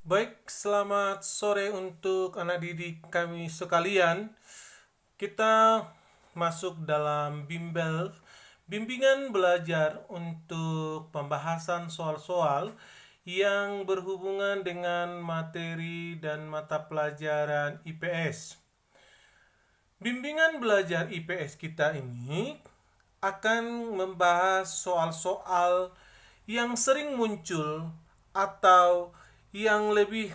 Baik, selamat sore untuk anak didik kami sekalian. Kita masuk dalam bimbingan belajar untuk pembahasan soal-soal yang berhubungan dengan materi dan mata pelajaran IPS. Bimbingan belajar IPS kita ini akan membahas soal-soal yang sering muncul atau yang lebih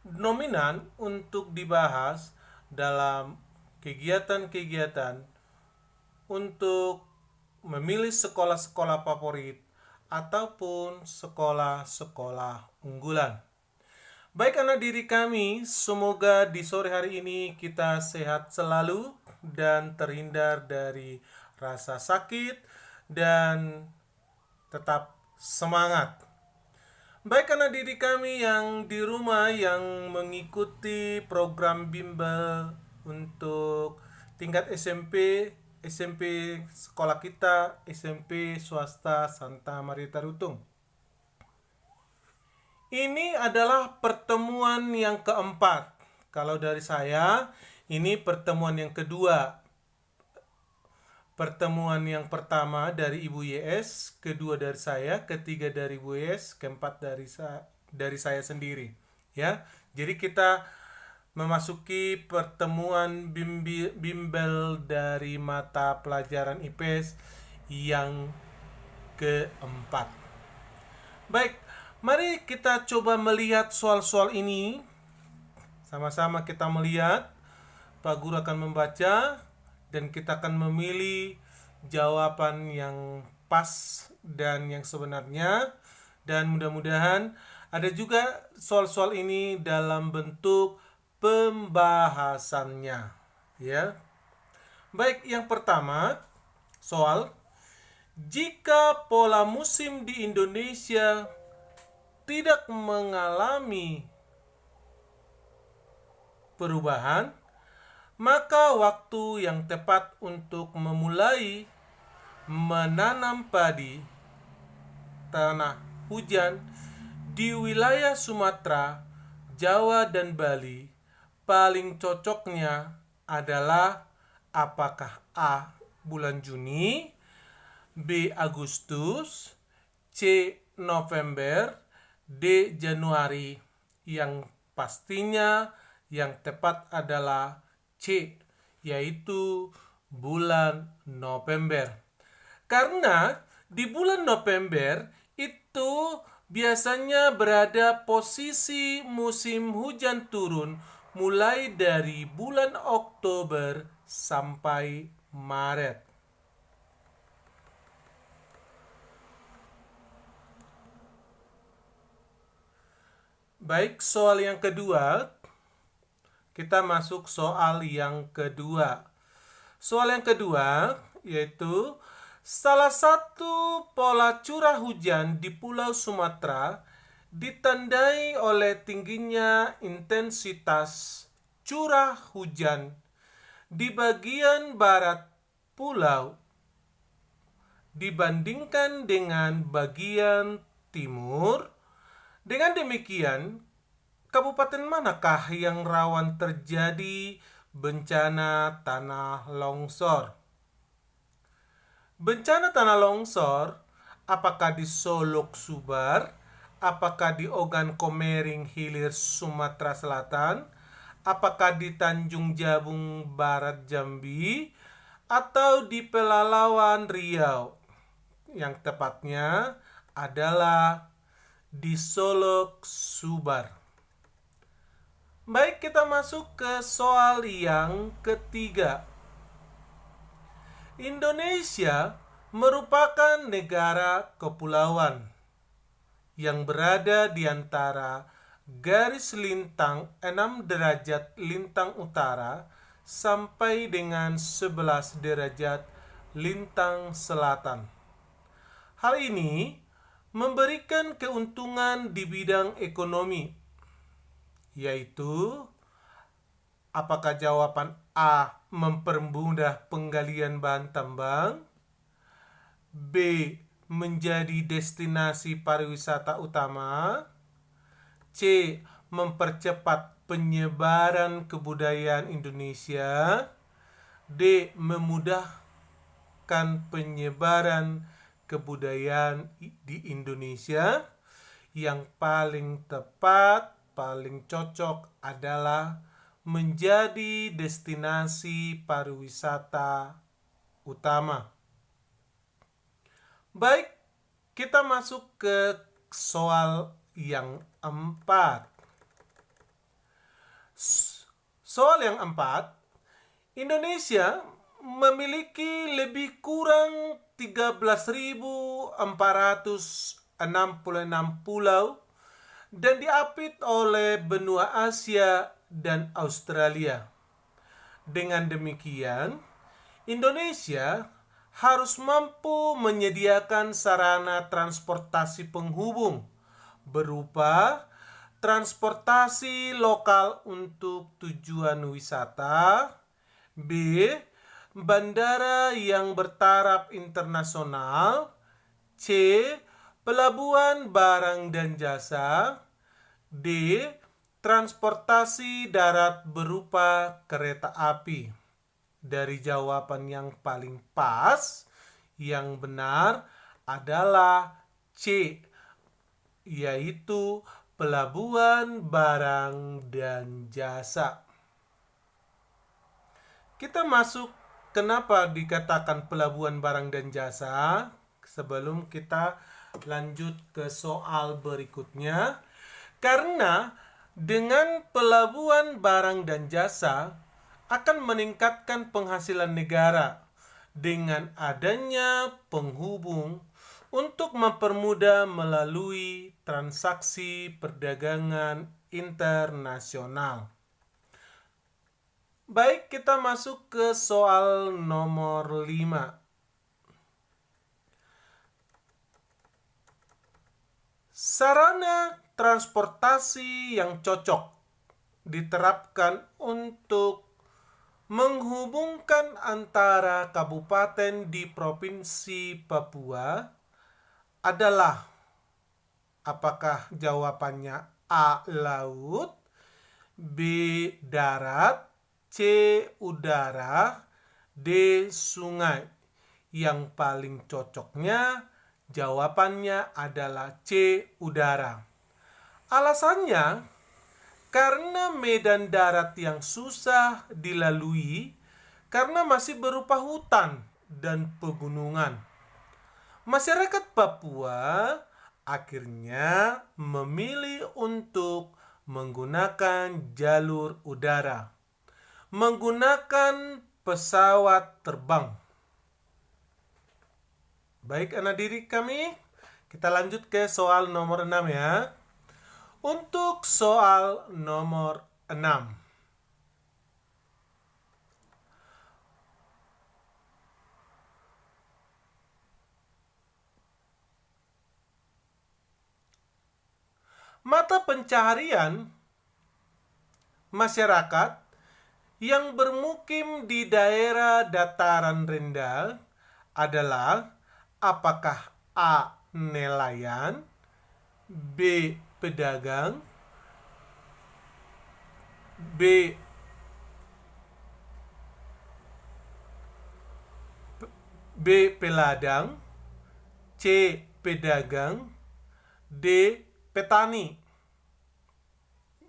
dominan untuk dibahas dalam kegiatan-kegiatan untuk memilih sekolah-sekolah favorit ataupun sekolah-sekolah unggulan. Baik anak diri kami, semoga di sore hari ini kita sehat selalu dan terhindar dari rasa sakit dan tetap semangat. Baik anak didik kami yang di rumah yang mengikuti program bimbel untuk tingkat SMP sekolah kita, SMP swasta Santa Marita Rutung. Ini adalah pertemuan yang keempat. Kalau dari saya, ini pertemuan yang kedua. Pertemuan yang pertama dari Ibu YS, kedua dari saya, ketiga dari Ibu YS, keempat dari saya sendiri. Ya, jadi kita memasuki pertemuan bimbel dari mata pelajaran IPS yang keempat. Baik, mari kita coba melihat soal-soal ini. Sama-sama kita melihat. Pak Guru akan membaca dan kita akan memilih jawaban yang pas dan yang sebenarnya, dan mudah-mudahan ada juga soal-soal ini dalam bentuk pembahasannya, ya. Baik, yang pertama soal, jika pola musim di Indonesia tidak mengalami perubahan, maka waktu yang tepat untuk memulai menanam padi tanah hujan di wilayah Sumatera, Jawa, dan Bali paling cocoknya adalah apakah A. bulan Juni, B. Agustus, C. November, D. Januari. Yang pastinya yang tepat adalah C, yaitu bulan November. Karena di bulan November itu biasanya berada posisi musim hujan turun mulai dari bulan Oktober sampai Maret. Baik, soal yang kedua. Kita masuk soal yang kedua. Soal yang kedua yaitu salah satu pola curah hujan di Pulau Sumatera ditandai oleh tingginya intensitas curah hujan di bagian barat pulau dibandingkan dengan bagian timur. Dengan demikian, kabupaten manakah yang rawan terjadi bencana tanah longsor? Bencana tanah longsor apakah di Solok Subar, apakah di Ogan Komering Hilir Sumatera Selatan, apakah di Tanjung Jabung Barat Jambi, atau di Pelalawan Riau? Yang tepatnya adalah di Solok Subar. Baik, kita masuk ke soal yang ketiga. Indonesia merupakan negara kepulauan yang berada di antara garis lintang 6 derajat lintang utara sampai dengan 11 derajat lintang selatan. Hal ini memberikan keuntungan di bidang ekonomi, yaitu apakah jawaban A. mempermudah penggalian bahan tambang, B. menjadi destinasi pariwisata utama, C. C. Mempercepat penyebaran kebudayaan Indonesia. D. Memudahkan penyebaran kebudayaan di Indonesia. Yang paling tepat, paling cocok adalah menjadi destinasi pariwisata utama. Baik, kita masuk ke soal yang 4. Soal yang 4, Indonesia memiliki lebih kurang 13.466 pulau dan diapit oleh benua Asia dan Australia. Dengan demikian, Indonesia harus mampu menyediakan sarana transportasi penghubung berupa transportasi lokal untuk tujuan wisata, B. bandara yang bertaraf internasional, C. pelabuhan barang dan jasa, D. transportasi darat berupa kereta api. Dari jawaban yang paling pas, yang benar adalah C, yaitu pelabuhan barang dan jasa. Kita masuk kenapa dikatakan pelabuhan barang dan jasa. Sebelum kita lanjut ke soal berikutnya, karena dengan pelabuhan barang dan jasa akan meningkatkan penghasilan negara dengan adanya penghubung untuk mempermudah melalui transaksi perdagangan internasional. Baik, kita masuk ke soal nomor 5. Sarana transportasi yang cocok diterapkan untuk menghubungkan antara kabupaten di Provinsi Papua adalah, apakah jawabannya A. laut, B. darat, C. udara, D. sungai? Yang paling cocoknya jawabannya adalah C. udara. Alasannya, karena medan darat yang susah dilalui karena masih berupa hutan dan pegunungan. Masyarakat Papua akhirnya memilih untuk menggunakan jalur udara, menggunakan pesawat terbang. Baik anak didik kami, kita lanjut ke soal nomor 6 ya. Untuk soal nomor 6. Mata pencaharian masyarakat yang bermukim di daerah dataran rendah adalah, apakah A. nelayan, B. pedagang, B. peladang, C. pedagang, D. petani?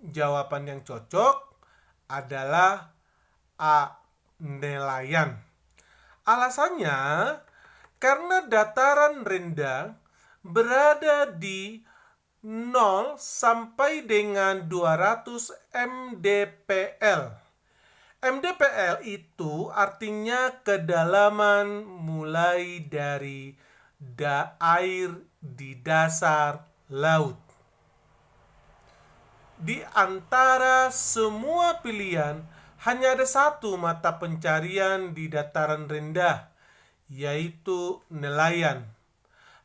Jawaban yang cocok adalah A. nelayan. Alasannya, karena dataran rendah berada di 0 sampai dengan 200 mdpl. MDPL itu artinya kedalaman mulai dari air di dasar laut. Di antara semua pilihan, hanya ada satu mata pencarian di dataran rendah, yaitu nelayan.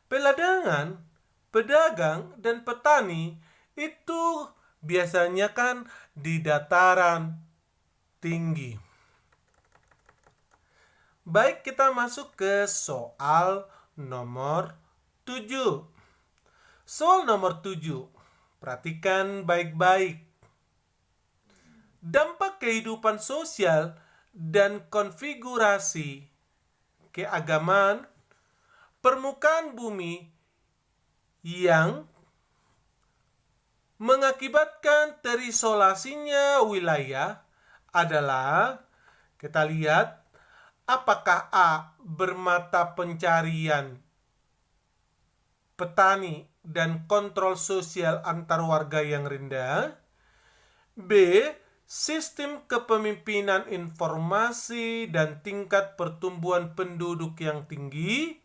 Peladangan, pedagang, dan petani itu biasanya kan di dataran tinggi. Baik, kita masuk ke soal nomor 7. Soal nomor 7. Perhatikan baik-baik. Dampak kehidupan sosial dan konfigurasi keagamaan permukaan bumi yang mengakibatkan terisolasinya wilayah adalah, kita lihat, apakah A. bermata pencarian petani dan kontrol sosial antar warga yang rendah, B. sistem kepemimpinan informasi dan tingkat pertumbuhan penduduk yang tinggi,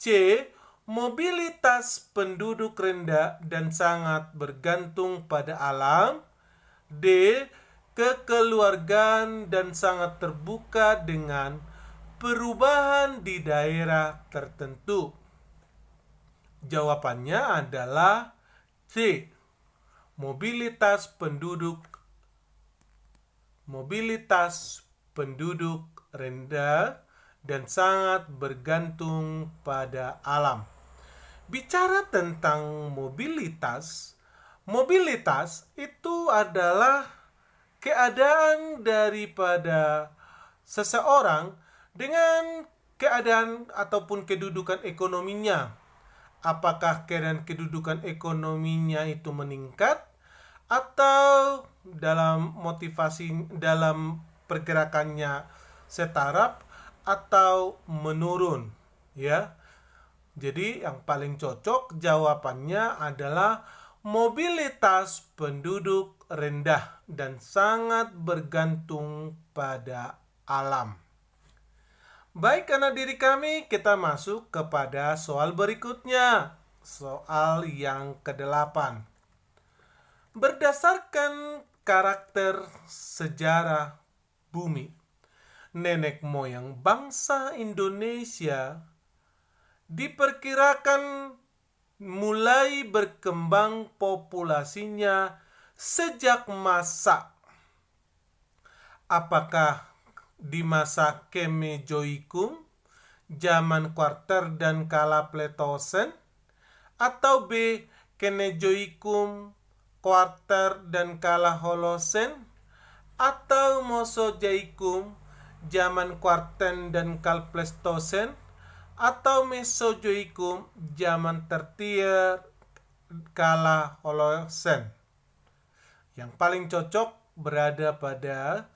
C. mobilitas penduduk rendah dan sangat bergantung pada alam, D. kekeluargaan dan sangat terbuka dengan perubahan di daerah tertentu. Jawabannya adalah C. Mobilitas penduduk rendah dan sangat bergantung pada alam. Bicara tentang mobilitas itu adalah keadaan daripada seseorang dengan keadaan ataupun kedudukan ekonominya. Apakah keadaan kedudukan ekonominya itu meningkat atau dalam pergerakannya setara atau menurun, ya. Jadi yang paling cocok jawabannya adalah mobilitas penduduk rendah dan sangat bergantung pada alam. Baik, karena diri kami, kita masuk kepada soal berikutnya. Soal yang ke-8. Berdasarkan karakter sejarah bumi, nenek moyang bangsa Indonesia diperkirakan mulai berkembang populasinya sejak masa, apakah di masa Kemejoikum, zaman Kuarter dan Kala Pletosen, atau B. Kenejoikum, Kuarter dan Kala Holosen, atau Mosozoikum, zaman Kuarten dan Kala Pleistocene, atau Mesozoikum, zaman Tertier Kala Holosen. Yang paling cocok berada pada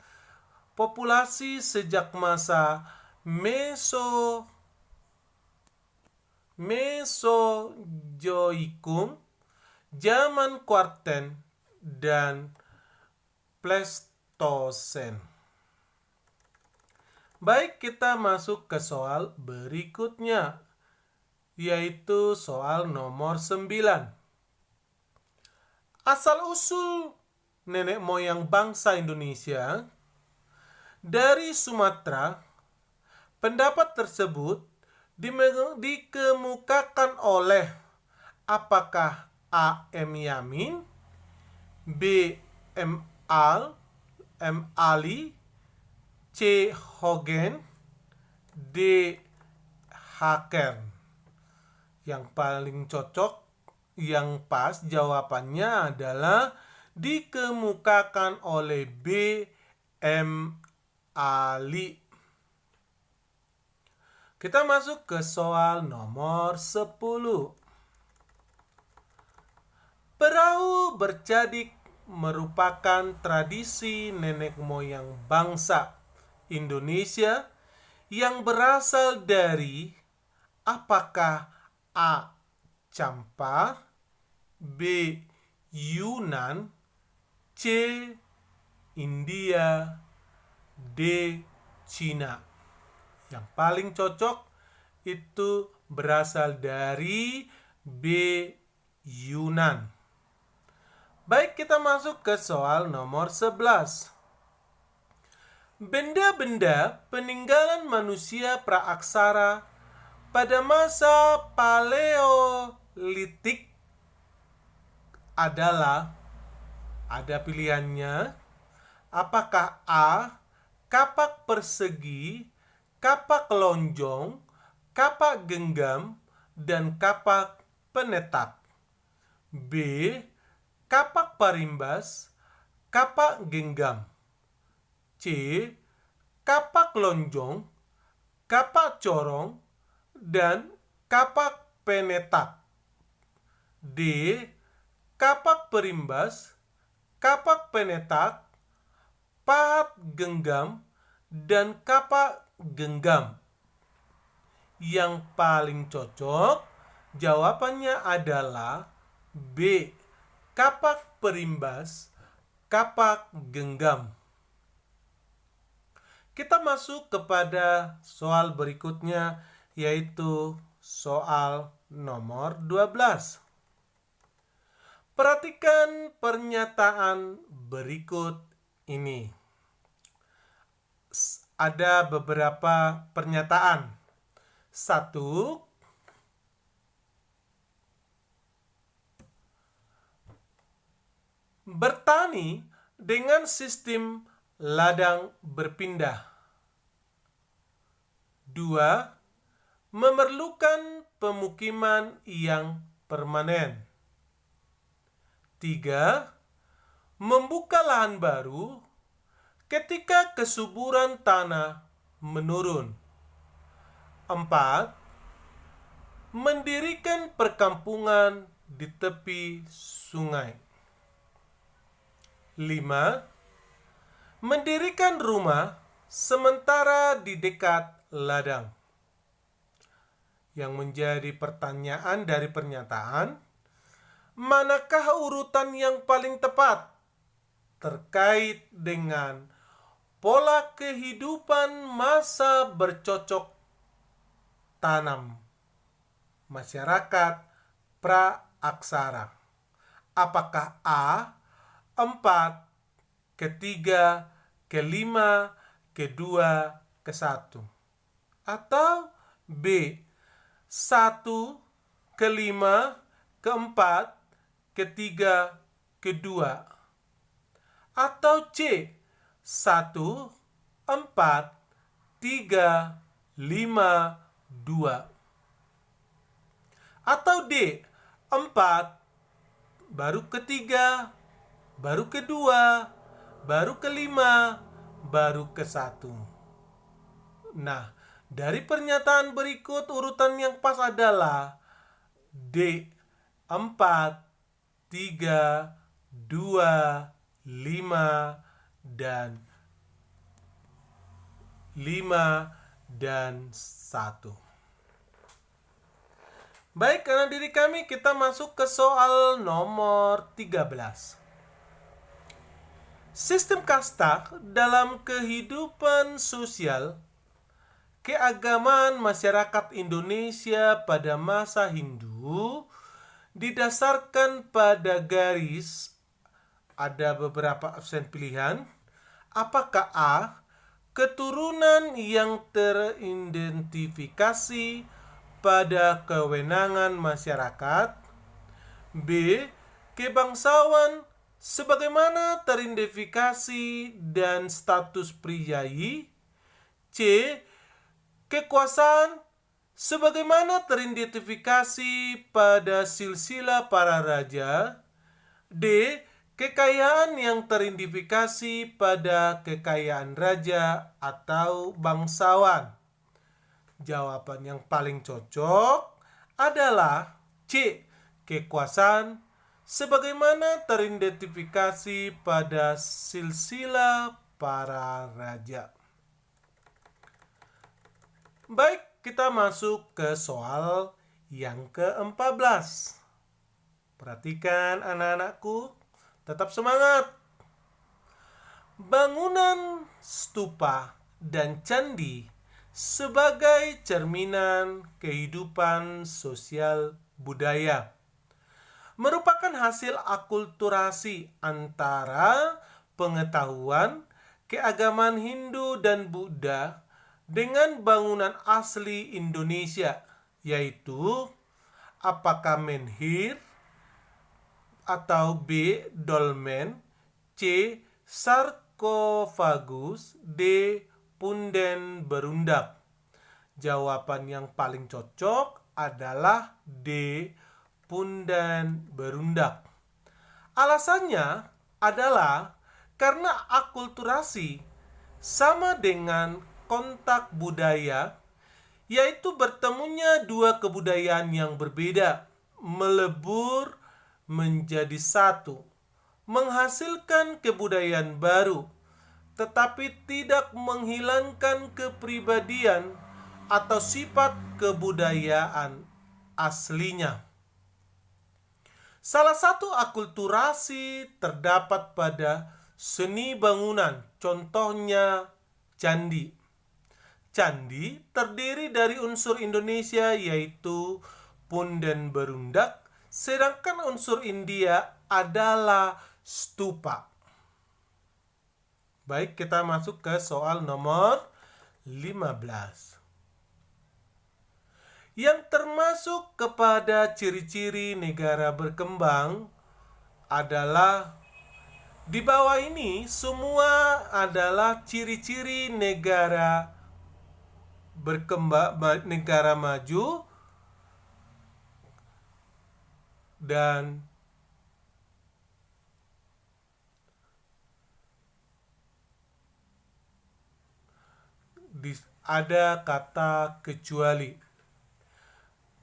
populasi sejak masa Mesozoikum, zaman Kuarten dan Pleistocene. Baik, kita masuk ke soal berikutnya, yaitu soal nomor 9. Asal-usul nenek moyang bangsa Indonesia dari Sumatera. Pendapat tersebut dikemukakan oleh apakah A. M. Yamin, B. M. Ali, C. Hogen, D. Haken. Yang paling cocok, yang pas jawabannya adalah dikemukakan oleh B. M. Ali. Kita masuk ke soal nomor 10. Perahu bercadik merupakan tradisi nenek moyang bangsa Indonesia yang berasal dari apakah A. Campa, B. Yunan, C. India, D. Cina. Yang paling cocok itu berasal dari B. Yunan. Baik, kita masuk ke soal nomor 11. Benda-benda peninggalan manusia praaksara pada masa Paleolitik adalah, ada pilihannya, apakah A. kapak persegi, kapak lonjong, kapak genggam, dan kapak penetak, B. kapak parimbas, kapak genggam. C. Kapak lonjong, kapak corong, dan kapak penetak. D. Kapak perimbas, kapak penetak, pahat genggam, dan kapak genggam. Yang paling cocok jawabannya adalah B. Kapak perimbas, kapak genggam. Kita masuk kepada soal berikutnya, yaitu soal nomor 12. Perhatikan pernyataan berikut ini. Ada beberapa pernyataan. 1. Bertani dengan sistem ladang berpindah. 2. Memerlukan pemukiman yang permanen. 3. Membuka lahan baru ketika kesuburan tanah menurun. 4. Mendirikan perkampungan di tepi sungai. 5. Mendirikan rumah sementara di dekat ladang. Yang menjadi pertanyaan dari pernyataan, manakah urutan yang paling tepat terkait dengan pola kehidupan masa bercocok tanam masyarakat pra-aksara? Apakah A. 4, ke-3, ke-5, ke-2, ke-1, atau B. 1, ke-5, ke-4, ke-3, ke-2, atau C. 1, 4, 3, 5, 2, atau D. 4, baru ke-3, baru ke-2, baru ke-5, baru ke-1. Nah, dari pernyataan berikut urutan yang pas adalah D. 4, 3, 2, 5, dan 1. Baik, karena diri kami, kita masuk ke soal nomor 13. Sistem kasta dalam kehidupan sosial keagamaan masyarakat Indonesia pada masa Hindu didasarkan pada garis. Ada beberapa opsi pilihan. Apakah A. Keturunan yang teridentifikasi pada kewenangan masyarakat. B. Kebangsawan sebagaimana teridentifikasi dan status priyayi. C. Kekuasaan sebagaimana teridentifikasi pada silsilah para raja. D. Kekayaan yang teridentifikasi pada kekayaan raja atau bangsawan. Jawaban yang paling cocok adalah C. Kekuasaan sebagaimana teridentifikasi pada silsilah para raja. Baik, kita masuk ke soal yang ke-14. Perhatikan anak-anakku, tetap semangat. Bangunan stupa dan candi sebagai cerminan kehidupan sosial budaya merupakan hasil akulturasi antara pengetahuan keagamaan Hindu dan Buddha dengan bangunan asli Indonesia, yaitu apakah menhir, atau B. dolmen, C. sarkofagus, D. punden berundak. Jawaban yang paling cocok adalah D. punden berundak. Alasannya adalah karena akulturasi sama dengan kontak budaya, yaitu bertemunya dua kebudayaan yang berbeda, melebur menjadi satu, menghasilkan kebudayaan baru, tetapi tidak menghilangkan kepribadian atau sifat kebudayaan aslinya. Salah satu akulturasi terdapat pada seni bangunan, contohnya candi. Candi terdiri dari unsur Indonesia yaitu punden berundak, sedangkan unsur India adalah stupa. Baik, kita masuk ke soal nomor 15. Yang termasuk kepada ciri-ciri negara berkembang adalah di bawah ini semua adalah ciri-ciri negara berkembang, negara maju dan ada kata kecuali.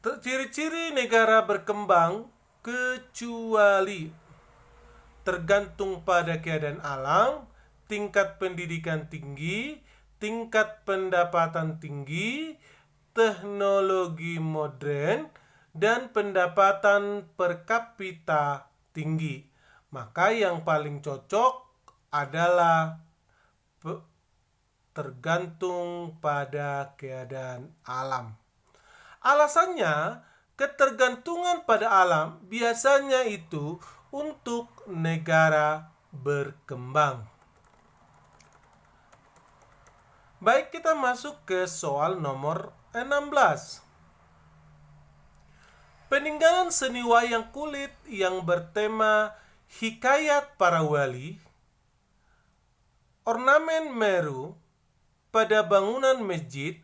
Ciri-ciri negara berkembang kecuali tergantung pada keadaan alam, tingkat pendidikan tinggi, tingkat pendapatan tinggi, teknologi modern, dan pendapatan per kapita tinggi. Maka yang paling cocok adalah tergantung pada keadaan alam. Alasannya, ketergantungan pada alam biasanya itu untuk negara berkembang. Baik, kita masuk ke soal nomor 16. Peninggalan seni wayang kulit yang bertema hikayat para wali, ornamen Meru pada bangunan masjid,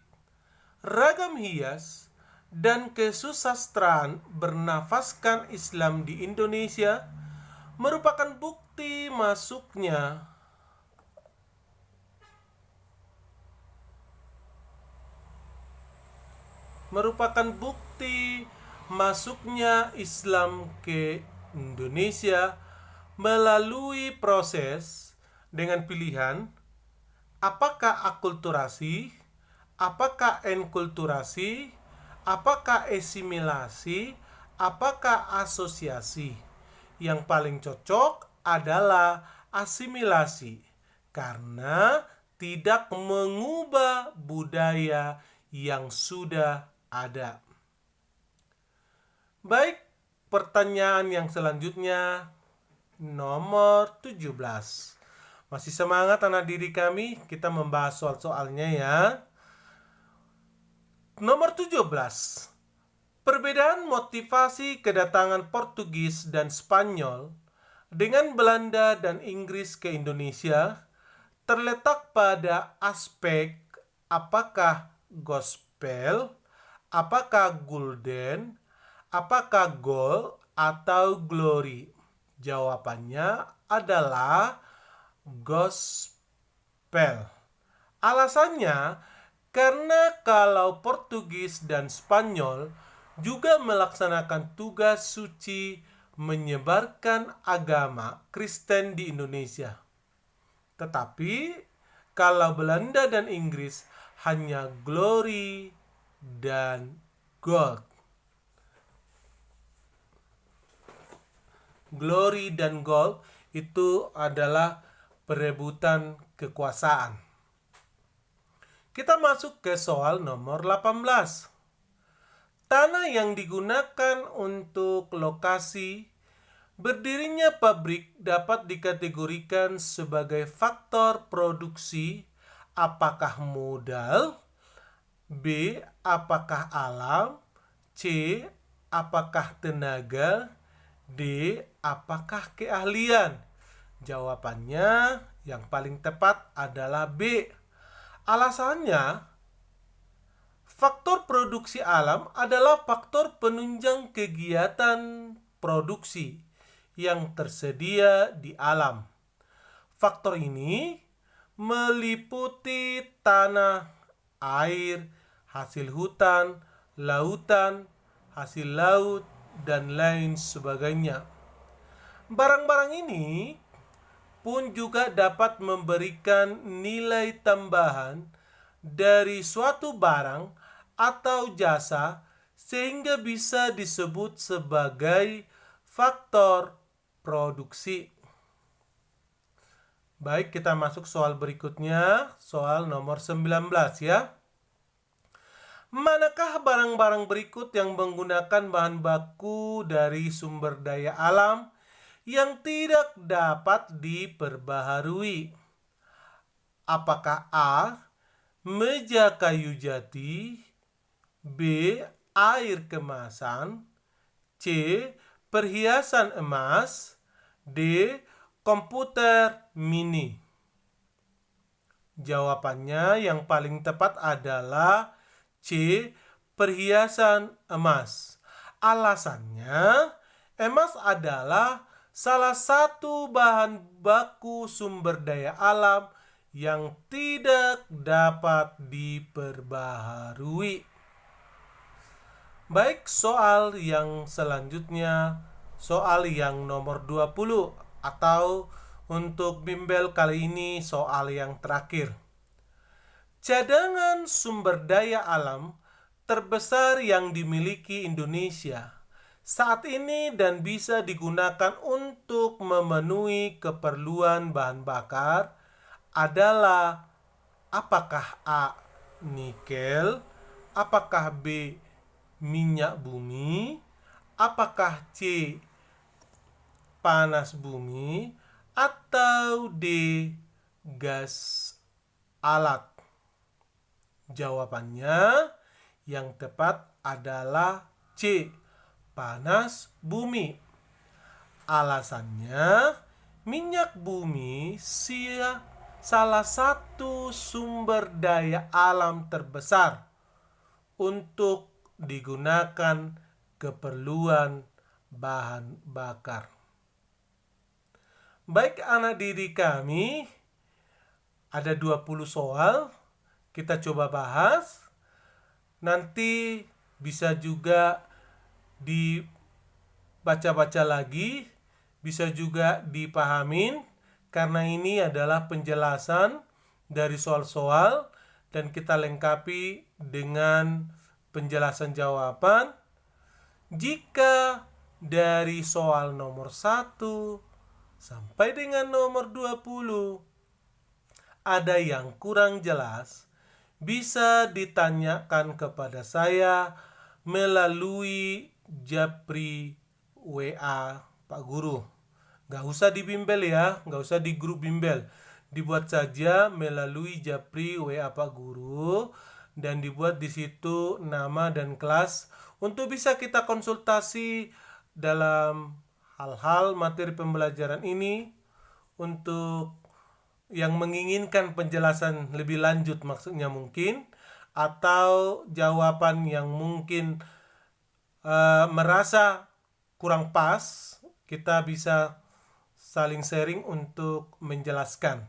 ragam hias, dan kesusastraan bernafaskan Islam di Indonesia merupakan bukti masuknya Islam ke Indonesia melalui proses dengan pilihan apakah akulturasi, apakah enkulturasi, apakah asimilasi, apakah asosiasi. Yang paling cocok adalah asimilasi karena tidak mengubah budaya yang sudah ada. Baik, pertanyaan yang selanjutnya nomor 17. Masih semangat anak didik kami, kita membahas soal-soalnya ya. Nomor 17. Perbedaan motivasi kedatangan Portugis dan Spanyol dengan Belanda dan Inggris ke Indonesia terletak pada aspek apakah gospel, apakah gulden, apakah gold, atau glory. Jawabannya adalah gospel. Alasannya karena kalau Portugis dan Spanyol juga melaksanakan tugas suci menyebarkan agama Kristen di Indonesia. Tetapi kalau Belanda dan Inggris hanya glory dan gold. Glory dan gold itu adalah perebutan kekuasaan. Kita masuk ke soal nomor 18. Tanah yang digunakan untuk lokasi berdirinya pabrik dapat dikategorikan sebagai faktor produksi. Apakah modal? B. Apakah alam? C. Apakah tenaga? D. Apakah keahlian? Jawabannya yang paling tepat adalah B. Alasannya, faktor produksi alam adalah faktor penunjang kegiatan produksi yang tersedia di alam. Faktor ini meliputi tanah, air, hasil hutan, lautan, hasil laut, dan lain sebagainya. Barang-barang ini pun juga dapat memberikan nilai tambahan dari suatu barang atau jasa sehingga bisa disebut sebagai faktor produksi. Baik, kita masuk soal berikutnya, soal nomor 19 ya. Manakah barang-barang berikut yang menggunakan bahan baku dari sumber daya alam yang tidak dapat diperbaharui? Apakah A. meja kayu jati, B. air kemasan, C. perhiasan emas, D. komputer mini? Jawabannya yang paling tepat adalah C. perhiasan emas. Alasannya, emas adalah salah satu bahan baku sumber daya alam yang tidak dapat diperbaharui. Baik, soal yang selanjutnya, soal yang nomor 20 atau untuk bimbel kali ini soal yang terakhir. Cadangan sumber daya alam terbesar yang dimiliki Indonesia saat ini dan bisa digunakan untuk memenuhi keperluan bahan bakar adalah apakah A. nikel, apakah B. minyak bumi, apakah C. panas bumi, atau D. gas alat? Jawabannya yang tepat adalah C. panas bumi. Alasannya, minyak bumi salah satu sumber daya alam terbesar untuk digunakan keperluan bahan bakar. Baik anak didik kami, ada 20 soal. Kita coba bahas. Nanti bisa juga dibaca-baca lagi, bisa juga dipahamin, karena ini adalah penjelasan dari soal-soal dan kita lengkapi dengan penjelasan jawaban. Jika dari soal nomor 1 sampai dengan nomor 20 ada yang kurang jelas, bisa ditanyakan kepada saya melalui Japri WA Pak Guru. Gak usah di bimbel ya, gak usah di grup bimbel. Dibuat saja melalui Japri WA Pak Guru dan dibuat di situ nama dan kelas untuk bisa kita konsultasi dalam hal-hal materi pembelajaran ini untuk yang menginginkan penjelasan lebih lanjut maksudnya mungkin, atau jawaban yang mungkin merasa kurang pas, kita bisa saling sharing untuk menjelaskan.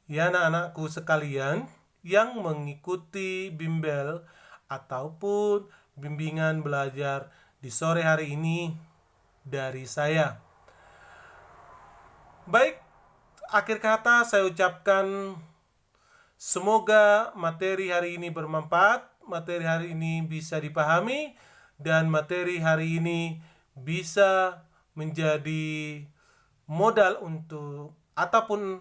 Ya anak-anakku sekalian yang mengikuti bimbel ataupun bimbingan belajar di sore hari ini dari saya. Baik, akhir kata saya ucapkan semoga materi hari ini bermanfaat, materi hari ini bisa dipahami, dan materi hari ini bisa menjadi modal untuk ataupun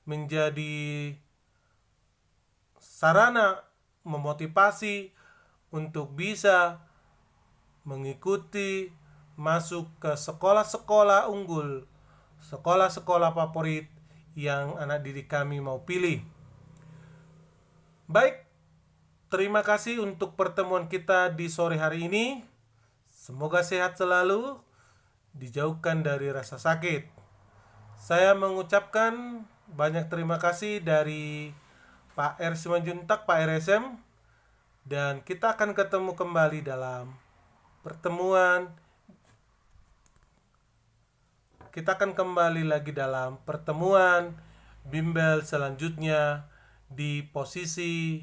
menjadi sarana memotivasi untuk bisa mengikuti masuk ke sekolah-sekolah unggul, sekolah-sekolah favorit yang anak didik kami mau pilih. Baik, terima kasih untuk pertemuan kita di sore hari ini. Semoga sehat selalu, dijauhkan dari rasa sakit. Saya mengucapkan banyak terima kasih dari Pak R. Simanjuntak, Pak RSM, dan kita akan ketemu kembali dalam pertemuan kita akan kembali lagi dalam pertemuan bimbel selanjutnya di posisi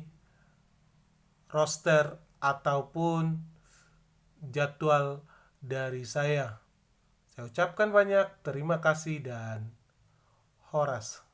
roster ataupun jadwal dari saya. Saya ucapkan banyak terima kasih dan horas.